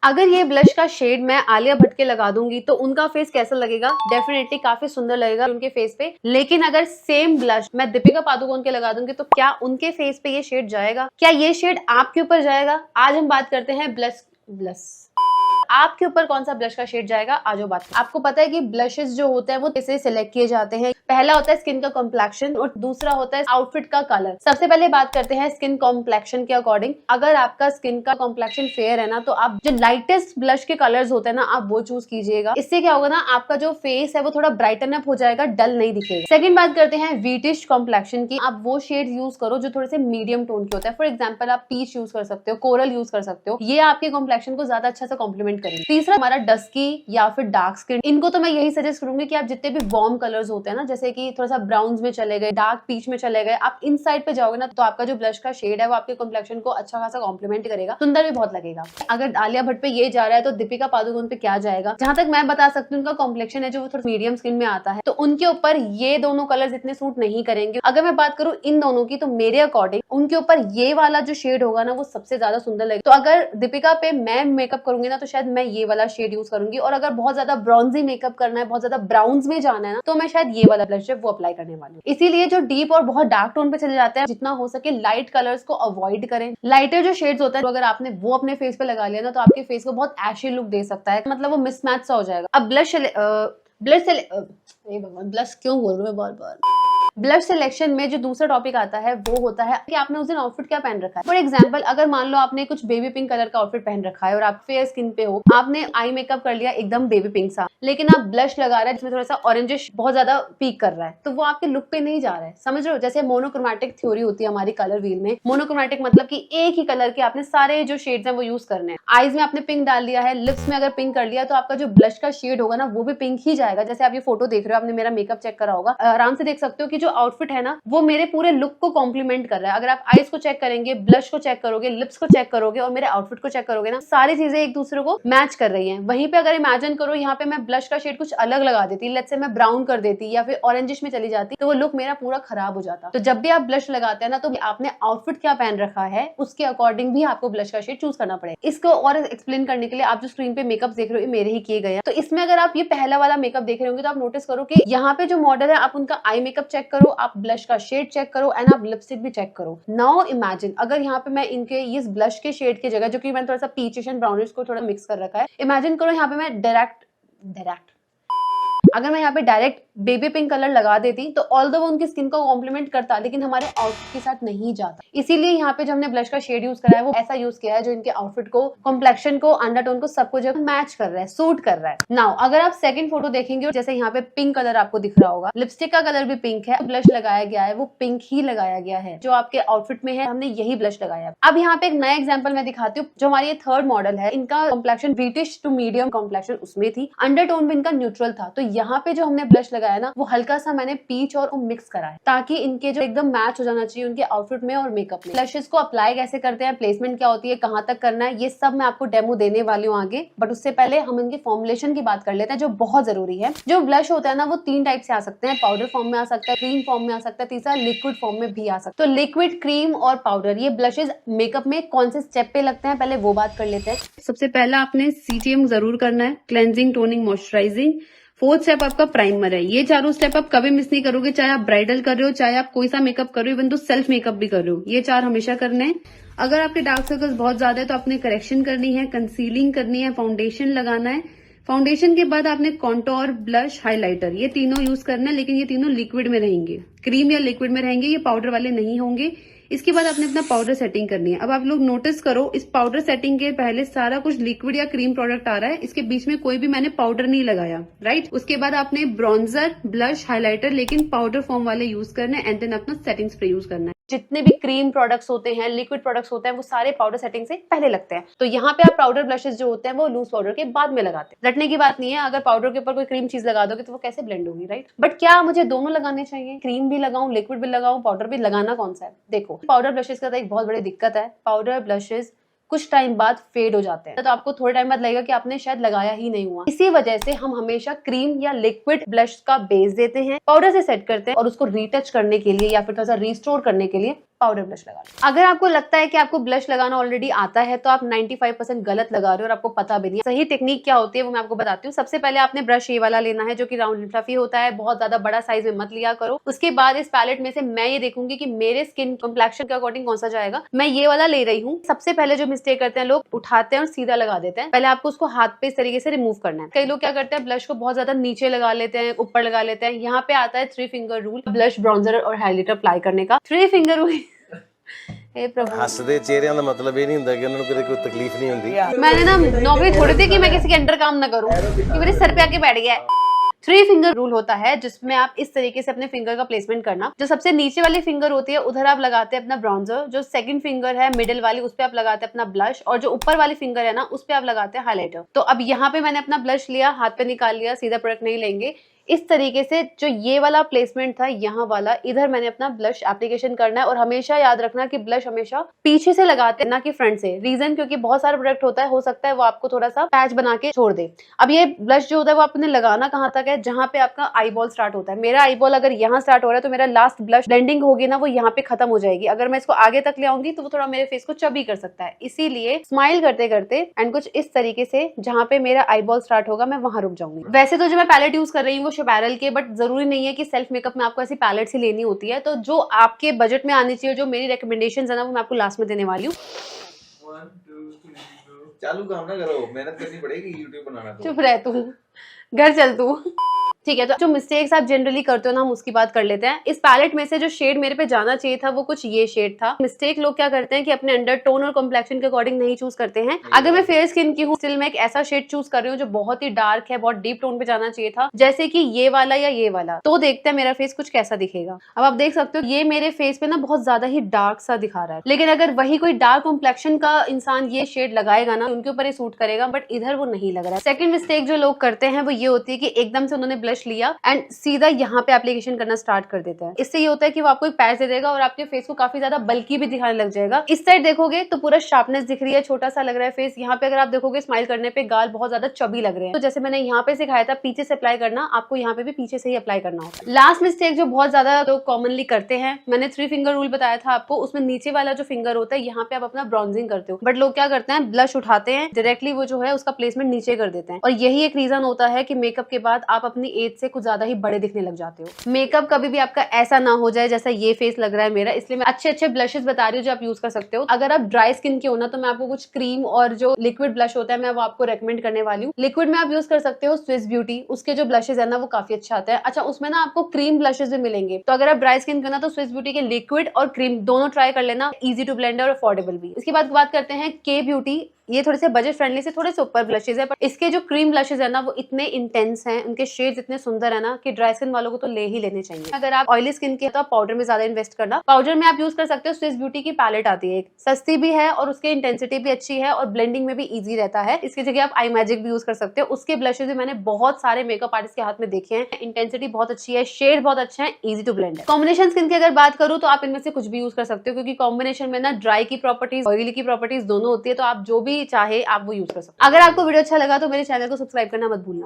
अगर ये ब्लश का शेड मैं आलिया भट्ट के लगा दूंगी तो उनका फेस कैसा लगेगा? डेफिनेटली काफी सुंदर लगेगा उनके फेस पे। लेकिन अगर सेम ब्लश मैं दीपिका पादुकोण के लगा दूंगी तो क्या उनके फेस पे ये शेड जाएगा? क्या ये शेड आपके ऊपर जाएगा? आज हम बात करते हैं ब्लश आपके ऊपर कौन सा ब्लश का शेड जाएगा। आज वो बात करते हैं। आपको पता है कि ब्लशेस जो होते हैं वो कैसे सिलेक्ट किए जाते हैं। पहला होता है स्किन का कॉम्प्लेक्शन और दूसरा होता है आउटफिट का कलर। सबसे पहले बात करते हैं स्किन कॉम्प्लेक्शन के अकॉर्डिंग। अगर आपका स्किन का कॉम्प्लेक्शन फेयर है ना तो आप जो लाइटेस्ट ब्लश के कलर्स होते हैं ना आप वो चूज कीजिएगा। इससे क्या होगा ना, आपका जो फेस है वो थोड़ा ब्राइटन अप हो जाएगा, डल नहीं दिखेगा। सेकंड बात करते हैं वीटिश कॉम्प्लेक्शन की। आप वो शेड यूज करो जो थोड़े से मीडियम टोन के होता है। फॉर एग्जाम्पल आप पीच यूज कर सकते हो, कोरल यूज कर सकते हो। ये आपके कॉम्प्लेक्शन को ज्यादा अच्छा से कॉम्प्लीमेंट करेंगे। तीसरा हमारा डस्की या फिर डार्क स्किन। इनको तो मैं यही सजेस्ट करूंगी कि आप जितने भी वार्म कलर्स होते हैं ना, जैसे कि थोड़ा सा ब्राउन्स में चले गए, डार्क पीच में चले गए, आप इन साइड पे जाओगे ना तो आपका जो ब्लश का शेड है वो आपके कॉम्प्लेक्शन को अच्छा खासा कॉम्प्लीमेंट करेगा, सुंदर भी बहुत लगेगा। अगर आलिया भट्ट पे ये जा रहा है तो दीपिका पादुकोण पे क्या जाएगा? जहां तक मैं बता सकती हूँ उनका कॉम्प्लेक्शन है जो वो थोड़ा मीडियम स्किन में आता है, तो उनके ऊपर ये दोनों कलर्स इतने सूट नहीं करेंगे। अगर मैं बात करूँ इन दोनों की तो मेरे अकॉर्डिंग उनके ऊपर ये वाला जो शेड होगा ना वो सबसे ज्यादा सुंदर लगेगा। तो अगर दीपिका पे मैं मेकअप करूंगी ना तो शायद मैं ये वाला शेड यूज करूंगी, और अगर बहुत ज्यादा ब्रॉन्जी मेकअप करना है, बहुत ज्यादा ब्राउन्स में जाना है ना तो मैं शायद ये वाला ब्लश है वो अप्लाई करने वाली हूँ। इसीलिए जो डीप और बहुत डार्क टोन पे चले जाते हैं, जितना हो सके लाइट कलर्स को अवॉइड करें। लाइटर जो शेड्स होता है तो अगर आपने वो अपने फेस पे लगा लिया ना तो आपके फेस को बहुत एशी लुक दे सकता है, मतलब वो मिसमैच सा हो जाएगा। अब ब्लश क्यों बोल रही हूँ मैं बार बार। ब्लश सिलेक्शन में जो दूसरा टॉपिक आता है वो होता है कि आपने उस दिन आउटफिट क्या पहन रखा है। फॉर एग्जांपल अगर मान लो आपने कुछ बेबी पिंक कलर का आउटफिट पहन रखा है और आप फेयर स्किन पे हो, आपने आई मेकअप कर लिया एकदम बेबी पिंक सा, लेकिन आप ब्लश लगा रहे हैं जिसमें थोड़ा सा ऑरेंजिश बहुत ज्यादा पीक कर रहा है, तो वो आपके लुक पे नहीं जा रहा है। समझ रहे हो? जैसे मोनोक्रोमैटिक थ्योरी होती है हमारी कलर व्हील में। मोनोक्रोमैटिक मतलब कि एक ही कलर के आपने सारे जो शेड्स हैं वो यूज करने हैं। आईज में आपने पिंक डाल लिया है, लिप्स में अगर पिंक कर लिया तो आपका जो ब्लश का शेड होगा ना वो भी पिंक ही जाएगा। जैसे आप ये फोटो देख रहे हो, आपने मेरा मेकअप चेक करा होगा, आराम से देख सकते हो कि जो आउटफिट है ना वो मेरे पूरे लुक को कॉम्प्लीमेंट कर रहा है। अगर आप आईज को चेक करेंगे, ब्लश को चेक करोगे, लिप्स को चेक करोगे और मेरे आउटफिट को चेक करोगे ना, सारी चीजें एक दूसरे को मैच कर रही हैं। वहीं पे अगर इमेजिन करो यहाँ पे मैं ब्लश का शेड कुछ अलग लगा देती, लेट्स से मैं ब्राउन कर देती या फिर ऑरेंजिश में चली जाती, तो वो लुक मेरा पूरा खराब हो जाता। तो जब भी आप ब्लश लगाते हैं ना तो आपने आउटफिट क्या पहन रखा है उसके अकॉर्डिंग भी आपको ब्लश का शेड चूज करना पड़ेगा। इसको और एक्सप्लेन करने के लिए आप जो स्क्रीन पे मेकअप देख रहे हो मेरे ही किए गए हैं, तो इसमें अगर आप ये पहला वाला मेकअप देख रहे होंगे तो आप नोटिस करो कि यहाँ पे जो मॉडल है आप उनका आई मेकअप चेक करो, आप ब्लश का शेड चेक करो एंड आप लिपस्टिक भी चेक करो। नाउ इमेजिन अगर यहाँ पे मैं इनके इस ब्लश के शेड की जगह, जो कि मैंने थोड़ा सा पीचिश एंड ब्राउनिश को थोड़ा मिक्स कर रखा है, इमेजिन करो यहाँ पे मैं अगर मैं यहाँ पे डायरेक्ट बेबी पिंक कलर लगा देती तो ऑल्दो वो उनकी स्किन को कॉम्प्लीमेंट करता लेकिन हमारे आउटफिट के साथ नहीं जाता। इसीलिए यहाँ पे जो हमने ब्लश का शेड यूज करा है वो ऐसा यूज किया है जो इनके आउटफिट को, कॉम्प्लेक्शन को, अंडरटोन को, सबको जो मैच कर रहा है, सूट कर रहा है। नाउ अगर आप सेकंड फोटो देखेंगे, जैसे यहाँ पे पिंक कलर आपको दिख रहा होगा, लिपस्टिक का कलर भी पिंक है, ब्लश लगाया गया है वो पिंक ही लगाया गया है, जो आपके आउटफिट में है हमने यही ब्लश लगाया है। अब यहाँ पे एक नया एग्जाम्पल मैं दिखाती हूँ। जो हमारी ये थर्ड मॉडल है, इनका complexion British to medium complexion उसमें थी, अंडरटोन भी इनका न्यूट्रल था, तो यहाँ पे जो हमने ब्लश लगाया ना वो हल्का सा मैंने पीच और मिक्स करा है ताकि इनके जो एकदम मैच हो जाना चाहिए उनके आउटफिट में और मेकअप में। ब्लशेस को अप्लाई कैसे करते हैं, प्लेसमेंट क्या होती है, कहां तक करना है, ये सब मैं आपको डेमो देने वाली हूँ आगे। बट उससे पहले हम इनके फॉर्मुलेशन की बात कर लेते हैं जो बहुत जरूरी है। जो ब्लश होता है ना वो 3 टाइप से आ सकते हैं, पाउडर फॉर्म में आ सकता है, क्रीम फॉर्म में आ सकता है, तीसरा लिक्विड फॉर्म में भी आ सकता है। तो लिक्विड, क्रीम और पाउडर, ये ब्लशेस मेकअप में कौन से स्टेप पे लगते हैं पहले वो बात कर लेते हैं। सबसे पहला आपने CTM जरूर करना है, cleansing, toning, moisturising. Fourth step आपका प्राइमर है। ये चारों स्टेप आप कभी मिस नहीं करोगे, चाहे आप ब्राइडल कर रहे हो, चाहे आप कोई सा मेकअप कर रहे हो, इवन तो सेल्फ मेकअप भी कर रहे हो, ये 4 हमेशा करने हैं। अगर आपके डार्क सर्कल्स बहुत ज्यादा है तो आपने करेक्शन करनी है, कंसीलिंग करनी है, फाउंडेशन लगाना है। फाउंडेशन के बाद आपने कॉन्टोर, ब्लश, हाइलाइटर, ये तीनों यूज करना है, लेकिन ये तीनों लिक्विड में रहेंगे, क्रीम या लिक्विड में रहेंगे, ये पाउडर वाले नहीं होंगे। इसके बाद आपने अपना पाउडर सेटिंग करनी है। अब आप लोग नोटिस करो, इस पाउडर सेटिंग के पहले सारा कुछ लिक्विड या क्रीम प्रोडक्ट आ रहा है, इसके बीच में कोई भी मैंने पाउडर नहीं लगाया, राइट। उसके बाद आपने ब्रॉन्जर, ब्लश, हाइलाइटर लेकिन पाउडर फॉर्म वाले यूज करने हैं, एंड देन अपना सेटिंग स्प्रे यूज करना है। जितने भी क्रीम प्रोडक्ट्स होते हैं, लिक्विड प्रोडक्ट्स होते हैं, वो सारे पाउडर सेटिंग से पहले लगते हैं। तो यहाँ पे आप पाउडर ब्लशेस जो होते हैं वो लूज पाउडर के बाद में लगाते हैं। रटने की बात नहीं है, अगर पाउडर के ऊपर कोई क्रीम चीज लगा दोगे तो वो कैसे ब्लेंड होगी, राइट। बट क्या मुझे दोनों लगाने चाहिए, क्रीम भी लगाऊं, लिक्विड भी लगाऊं, पाउडर भी, लगाना कौन सा है? देखो, पाउडर ब्लशेस का तो एक बहुत बड़ी दिक्कत है, पाउडर ब्लशेस कुछ टाइम बाद फेड हो जाते हैं, तो आपको थोड़े टाइम बाद लगेगा कि आपने शायद लगाया ही नहीं हुआ। इसी वजह से हम हमेशा क्रीम या लिक्विड ब्लश का बेस देते हैं, पाउडर से सेट करते हैं और उसको रीटच करने के लिए या फिर थोड़ा सा रिस्टोर करने के लिए पाउडर ब्लश लगा लो। अगर आपको लगता है कि आपको ब्लश लगाना ऑलरेडी आता है तो आप 95% गलत लगा रहे हो और आपको पता भी नहीं है। सही टेक्निक क्या होती है वो मैं आपको बताती हूँ। सबसे पहले आपने ब्रश ये वाला लेना है जो कि राउंड फ्लफी होता है, बहुत ज्यादा बड़ा साइज में मत लिया करो। उसके बाद इस पैलेट में से मैं ये देखूंगी कि मेरे स्किन कम्प्लेक्शन के अकॉर्डिंग कौन सा जाएगा, मैं ये वाला ले रही हूँ। सबसे पहले जो मिस्टेक करते हैं लोग, उठाते हैं और सीधा लगा देते हैं। पहले आपको उसको हाथ पे इस तरीके से रिमूव करना है। कई लोग क्या करते हैं, ब्लश को बहुत ज्यादा नीचे लगा लेते हैं, ऊपर लगा लेते हैं। यहाँ पे आता है 3 फिंगर रूल ब्लश, ब्राउन्जर और हाइलाइटर अप्लाई करने का। 3 फिंगर रूल हसदे चेहरिਆਂ ਦਾ मतलब ਇਹ ਨਹੀਂ ਹੁੰਦਾ कि ਉਹਨਾਂ ਨੂੰ ਕੋਈ तकलीफ नहीं ਹੁੰਦੀ। मैंने ना नौकरी छोड़ी थी कि मैं किसी के अंडर काम ना करूं, कि मेरे सर पे आके बैठ गया है। 3 फिंगर रूल होता है जिसमें आप इस तरीके से अपने फिंगर का प्लेसमेंट करना। जो सबसे नीचे वाली फिंगर होती है उधर आप लगाते हैं अपना ब्राउन्जर, जो सेकंड फिंगर है मिडिल वाली उस पे आप लगाते हैं अपना ब्लश, और जो ऊपर वाली फिंगर है ना उस पे आप लगाते हैं हाइलाइटर। तो अब यहाँ पे मैंने अपना ब्लश लिया, हाथ पे निकाल लिया, सीधा प्रोडक्ट नहीं लेंगे। इस तरीके से जो ये वाला प्लेसमेंट था यहाँ वाला, इधर मैंने अपना ब्लश एप्लीकेशन करना है। और हमेशा याद रखना कि ब्लश हमेशा पीछे से लगाते हैं ना कि फ्रंट से। रीजन क्योंकि बहुत सारा प्रोडक्ट होता है, हो सकता है वो आपको थोड़ा सा पैच बना के छोड़ दे। अब ये ब्लश जो होता है वो आपने लगाना कहाँ तक है, जहाँ पे आपका आई बॉल स्टार्ट होता है। मेरा आई बॉल अगर यहाँ स्टार्ट हो रहा है तो मेरा लास्ट ब्लश ब्लेंडिंग होगी ना वो यहाँ पे खत्म हो जाएगी। अगर मैं इसको आगे तक ले आऊंगी तो वो थोड़ा मेरे फेस को चबी कर सकता है। इसीलिए स्माइल करते करते एंड कुछ इस तरीके से जहाँ पे मेरा आई बॉल स्टार्ट होगा मैं वहां रुक जाऊंगी। वैसे तो जो मैं पैलेट यूज कर रही हूँ वो शोपैरल के, बट जरूरी नहीं है कि सेल्फ मेकअप में आपको ऐसी पैलेट ही लेनी होती है। तो जो आपके बजट में आनी चाहिए, जो मेरी रिकमेंडेशंस है ना वो मैं आपको लास्ट में देने वाली हूँ। चालू काम ना करो, मेहनत करनी पड़ेगी यूट्यूब बनाना तो। चुप रह तू, घर चल तू। ठीक है, तो जो मिस्टेक्स आप जनरली करते हो ना हम उसकी बात कर लेते हैं। इस पैलेट में से जो शेड मेरे पे जाना चाहिए था वो कुछ ये शेड था। मिस्टेक लोग क्या करते हैं कि अपने अंडर टोन और कॉम्प्लेक्शन के अकॉर्डिंग नहीं चूज करते हैं। अगर मैं फेयर स्किन की हूँ स्टिल मैं एक ऐसा शेड चूज कर रही हूँ जो बहुत ही डार्क है, बहुत डीप टोन पे जाना चाहिए था, जैसे कि ये वाला या ये वाला। तो देखते हैं मेरा फेस कुछ कैसा दिखेगा। अब आप देख सकते हो ये मेरे फेस पे ना बहुत ज्यादा ही डार्क सा दिखा रहा है, लेकिन अगर वही कोई डार्क कॉम्प्लेक्शन का इंसान ये शेड लगाएगा ना उनके ऊपर ये सूट करेगा, बट इधर वो नहीं लग रहा है। सेकंड मिस्टेक जो लोग करते हैं वो ये होती है कि एकदम से उन्होंने ब्लश लिया एंड सीधा यहाँ पे एप्लीकेशन करना स्टार्ट कर देता है। इससे ये होता है कि वो आपको एक पैच दे देगा और आपके फेस को काफी ज्यादा बल्की भी दिखाने लग जाएगा। इस साइड देखोगे तो पूरा शार्पनेस दिख रही है, छोटा सा लग रहा है फेस। यहाँ पे अगर आप देखोगे स्माइल करने पे गाल बहुत ज्यादा चबी लग रहे हैं। तो जैसे मैंने यहाँ पे सिखाया था पीछे से अप्लाई करना, आपको यहाँ पे भी पीछे से ही अप्लाई करना होता है। लास्ट मिस्टेक जो बहुत ज्यादा लोग कॉमनली करते हैं, मैंने 3 फिंगर रूल बताया था आपको, उसमें नीचे वाला जो फिंगर होता है यहाँ पे आप अपना ब्राउजिंग करते हो, बट लोग क्या करते हैं ब्लश उठाते हैं डायरेक्टली वो जो है उसका प्लेसमेंट नीचे कर देते हैं। और यही एक रीजन होता है कि मेकअप के बाद आप अपनी एज से कुछ ज्यादा ही बड़े दिखने लग जाते हो। मेकअप कभी भी आपका ऐसा ना हो जाए जैसा ये फेस लग रहा है मेरा, इसलिए मैं अच्छे अच्छे ब्लशेस बता रही हूँ जो आप यूज कर सकते हो। अगर आप ड्राई स्किन के हो ना तो मैं आपको कुछ क्रीम और जो लिक्विड ब्लश होता है मैं वो आपको रेकमेंड करने वाली हूँ। लिक्विड में आप यूज कर सकते हो स्विस ब्यूटी, उसके जो ब्लशेस है ना वो काफी अच्छा आता है। अच्छा, उसमें ना आपको क्रीम ब्लशेस भी मिलेंगे, तो अगर आप ड्राई स्किन के हो ना तो स्विस ब्यूटी के लिक्विड और क्रीम दोनों ट्राई कर लेना, इजी टू ब्लेंड और अफोर्डेबल भी। इसके बाद बात करते हैं के ब्यूटी। ये थोड़े से बजट फ्रेंडली से थोड़े से ऊपर ब्लशेस है, पर इसके जो क्रीम ब्लशेस है ना वो इतने इंटेंस हैं, उनके शेड्स इतने सुंदर है ना कि ड्राई स्किन वालों को तो ले ही लेने चाहिए। अगर आप ऑयली स्किन के तो आप पाउडर में ज्यादा इन्वेस्ट करना। पाउडर में आप यूज कर सकते हो स्विस ब्यूटी की पैलेट आती है, सस्ती भी है और उसकी इंटेंसिटी भी अच्छी है और ब्लेंडिंग में भी इजी रहता है। इसकी जगह आप आई मैजिक भी यूज कर सकते हो। उसके ब्लशेस भी मैंने बहुत सारे मेकअप आर्टिस्ट के हाथ में देखे हैं, इंटेंसिटी बहुत अच्छी है, शेड बहुत अच्छा है, इजी टू ब्लेंड है। कॉम्बिनेशन स्किन की अगर बात करूँ तो आप इनमें से कुछ भी यूज कर सकते हो, क्योंकि कॉम्बिनेशन में ना ड्राई की प्रॉपर्टीज ऑयली की प्रॉपर्टीज दोनों होती है, तो आप जो भी चाहे आप वो यूज कर सकते हो। अगर आपको वीडियो अच्छा लगा तो मेरे चैनल को सब्सक्राइब करना मत भूलना।